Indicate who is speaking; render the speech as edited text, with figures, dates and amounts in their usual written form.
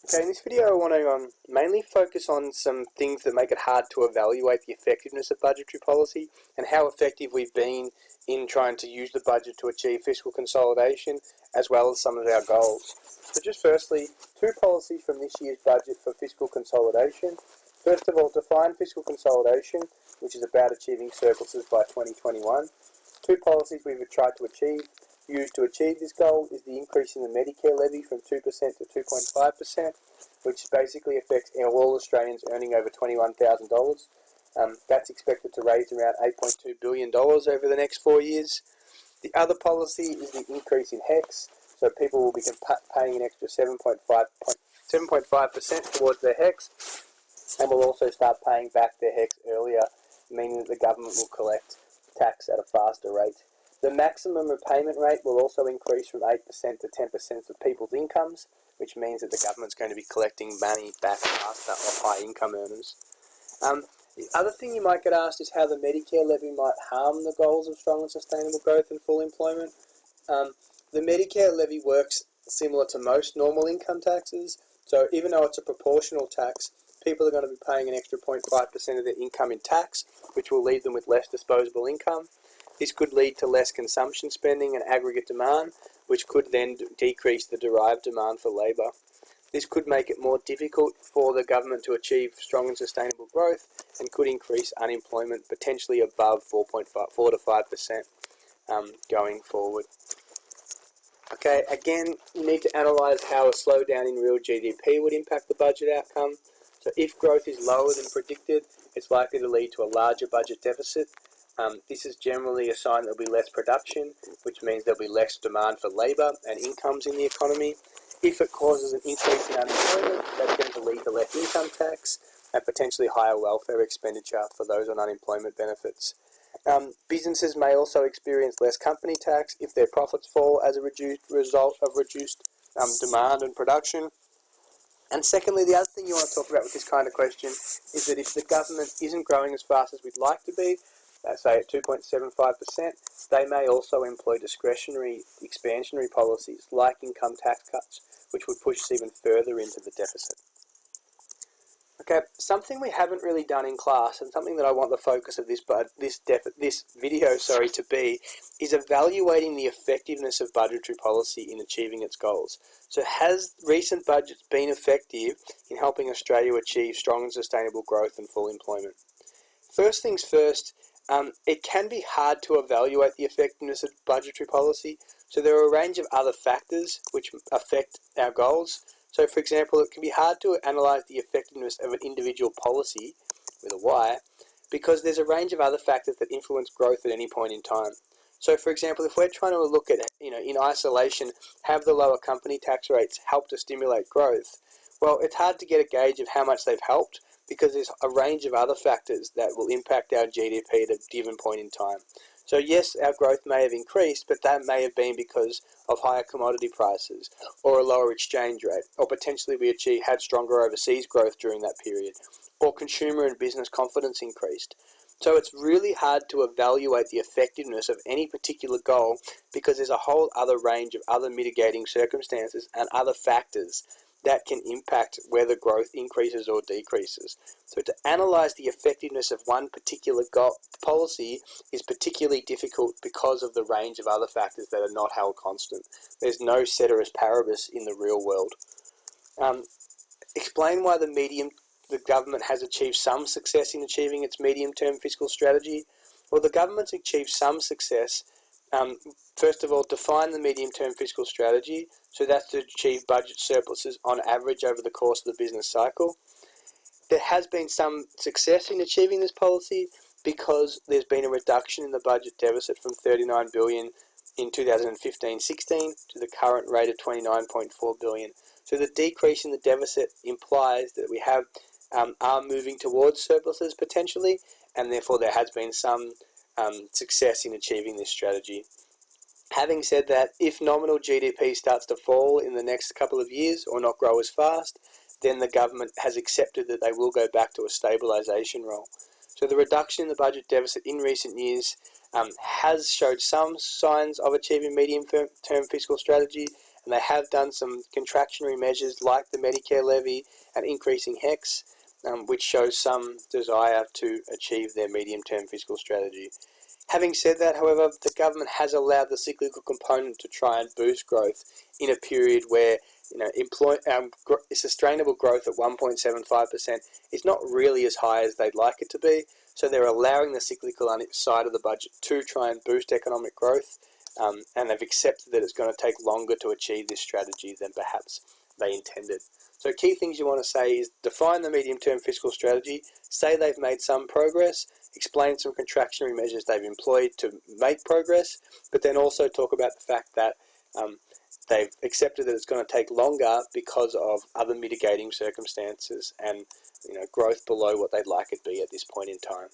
Speaker 1: Okay, in this video I want to mainly focus on some things that make it hard to evaluate the effectiveness of budgetary policy and how effective we've been in trying to use the budget to achieve fiscal consolidation as well as some of our goals. So just firstly, two policies from this year's budget for fiscal consolidation. First of all, define fiscal consolidation, which is about achieving surpluses by 2021. Two policies we've tried to use to achieve this goal is the increase in the Medicare levy from 2% to 2.5%, which basically affects all Australians earning over $21,000. That's expected to raise around $8.2 billion over the next 4 years. The other policy is the increase in HECS, so people will be paying an extra 7.5% towards their HECS, and will also start paying back their HECS earlier, meaning that the government will collect tax at a faster rate. The maximum repayment rate will also increase from 8% to 10% of people's incomes, which means that the government's going to be collecting money back faster off high income earners. The other thing you might get asked is how the Medicare levy might harm the goals of strong and sustainable growth and full employment. The Medicare levy works similar to most normal income taxes, so even though it's a proportional tax, people are going to be paying an extra 0.5% of their income in tax, which will leave them with less disposable income. This could lead to less consumption spending and aggregate demand, which could then decrease the derived demand for labour. This could make it more difficult for the government to achieve strong and sustainable growth and could increase unemployment potentially above 4 to 5% going forward. Okay, again, you need to analyse how a slowdown in real GDP would impact the budget outcome. So if growth is lower than predicted, it's likely to lead to a larger budget deficit. This is generally a sign there'll be less production, which means there'll be less demand for labour and incomes in the economy. If it causes an increase in unemployment, that's going to lead to less income tax and potentially higher welfare expenditure for those on unemployment benefits. Businesses may also experience less company tax if their profits fall as a result of reduced demand and production. And secondly, the other thing you want to talk about with this kind of question is that if the government isn't growing as fast as we'd like to be, say at 2.75%, they may also employ discretionary expansionary policies like income tax cuts, which would push us even further into the deficit. Okay, something we haven't really done in class, and something that I want the focus of this video to be, is evaluating the effectiveness of budgetary policy in achieving its goals. So has recent budgets been effective in helping Australia achieve strong and sustainable growth and full employment? First things first, it can be hard to evaluate the effectiveness of budgetary policy. So there are a range of other factors which affect our goals. So for example, it can be hard to analyse the effectiveness of an individual policy, with a Y, because there's a range of other factors that influence growth at any point in time. So for example, if we're trying to look at, in isolation, have the lower company tax rates helped to stimulate growth? Well, it's hard to get a gauge of how much they've helped, because there's a range of other factors that will impact our GDP at a given point in time. So yes, our growth may have increased, but that may have been because of higher commodity prices or a lower exchange rate, or potentially we had stronger overseas growth during that period, or consumer and business confidence increased. So it's really hard to evaluate the effectiveness of any particular goal because there's a whole other range of other mitigating circumstances and other factors that can impact whether growth increases or decreases. So to analyse the effectiveness of one particular policy is particularly difficult because of the range of other factors that are not held constant. There's no ceteris paribus in the real world. Explain why the government has achieved some success in achieving its medium-term fiscal strategy. Well, the government's achieved some success. First of all, define the medium-term fiscal strategy. So that's to achieve budget surpluses on average over the course of the business cycle. There has been some success in achieving this policy because there's been a reduction in the budget deficit from $39 billion in 2015-16 to the current rate of $29.4 billion. So the decrease in the deficit implies that we are moving towards surpluses potentially, and therefore there has been some success in achieving this strategy. Having said that, if nominal GDP starts to fall in the next couple of years or not grow as fast, then the government has accepted that they will go back to a stabilisation role. So the reduction in the budget deficit in recent years has showed some signs of achieving medium-term fiscal strategy, and they have done some contractionary measures like the Medicare levy and increasing HECS, which shows some desire to achieve their medium-term fiscal strategy. Having said that, however, the government has allowed the cyclical component to try and boost growth in a period where sustainable growth at 1.75% is not really as high as they'd like it to be. So they're allowing the cyclical side of the budget to try and boost economic growth, and they've accepted that it's going to take longer to achieve this strategy than perhaps they intended. So key things you want to say is define the medium-term fiscal strategy, say they've made some progress, explain some contractionary measures they've employed to make progress, but then also talk about the fact that they've accepted that it's going to take longer because of other mitigating circumstances and growth below what they'd like it to be at this point in time.